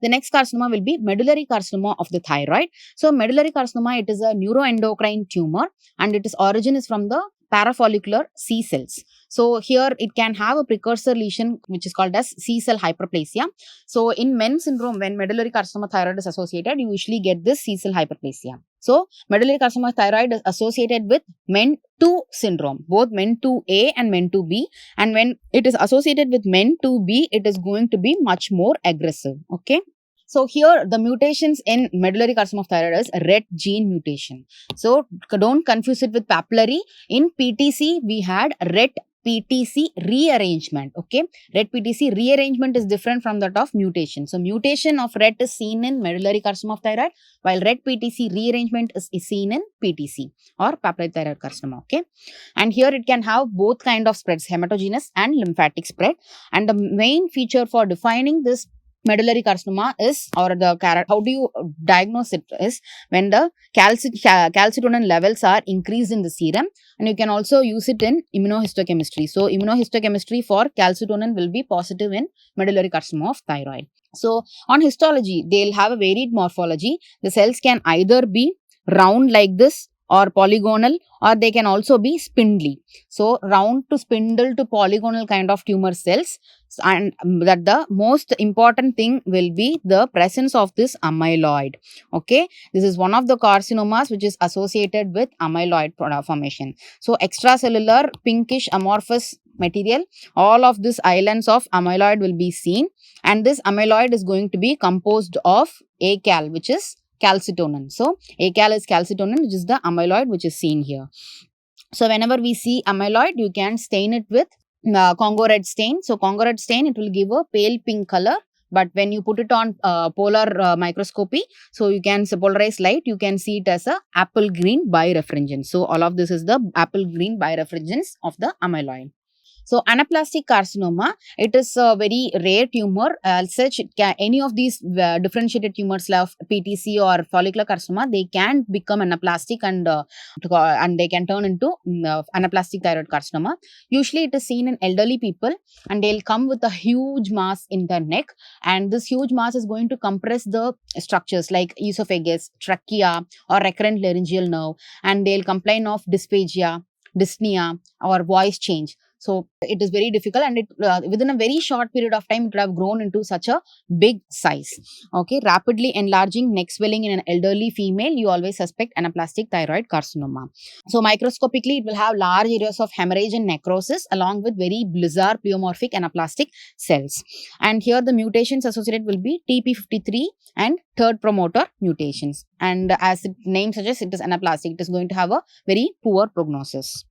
The next carcinoma will be medullary carcinoma of the thyroid. So medullary carcinoma, it is a neuroendocrine tumor and its origin is from the parafollicular C cells. So here it can have a precursor lesion which is called as C cell hyperplasia. So in MEN syndrome, when medullary carcinoma thyroid is associated, you usually get this C cell hyperplasia. So medullary carcinoma thyroid is associated with MEN2 syndrome, both MEN2A and MEN2B. And when it is associated with MEN2B, it is going to be much more aggressive. Okay. So here the mutations in medullary carcinoma of thyroid is RET gene mutation. So don't confuse it with papillary. In PTC, we had RET PTC rearrangement. Okay. RET PTC rearrangement is different from that of mutation. So mutation of RET is seen in medullary carcinoma of thyroid, while RET PTC rearrangement is seen in PTC or papillary thyroid carcinoma. Okay. And here it can have both kind of spreads, hematogenous and lymphatic spread. And the main feature for defining this medullary carcinoma is, or how do you diagnose it, is when the calcitonin levels are increased in the serum, and you can also use it in immunohistochemistry. So immunohistochemistry for calcitonin will be positive in medullary carcinoma of thyroid. So on histology, they'll have a varied morphology. The cells can either be round like this or polygonal, or they can also be spindly. So round to spindle to polygonal kind of tumor cells, and that the most important thing will be the presence of this amyloid. Okay, this is one of the carcinomas which is associated with amyloid formation. So extracellular pinkish amorphous material, all of these islands of amyloid will be seen, and this amyloid is going to be composed of ACAL, which is calcitonin. So ACAL is calcitonin, which is the amyloid which is seen here. So whenever we see amyloid, you can stain it with Congo red stain. So Congo red stain, it will give a pale pink color. But when you put it on polar microscopy, so you can polarize light, you can see it as a apple green birefringence. So all of this is the apple green birefringence of the amyloid. So anaplastic carcinoma, it is a very rare tumor. As such, any of these differentiated tumors like PTC or follicular carcinoma, they can become anaplastic and they can turn into anaplastic thyroid carcinoma. Usually it is seen in elderly people, and they'll come with a huge mass in their neck, and this huge mass is going to compress the structures like esophagus, trachea or recurrent laryngeal nerve, and they'll complain of dysphagia, dyspnea or voice change. So it is very difficult, and it within a very short period of time, it would have grown into such a big size. Okay, rapidly enlarging neck swelling in an elderly female, you always suspect anaplastic thyroid carcinoma. So microscopically, it will have large areas of hemorrhage and necrosis along with very bizarre pleomorphic anaplastic cells. And here the mutations associated will be TP53 and third promoter mutations. And as the name suggests, it is anaplastic. It is going to have a very poor prognosis.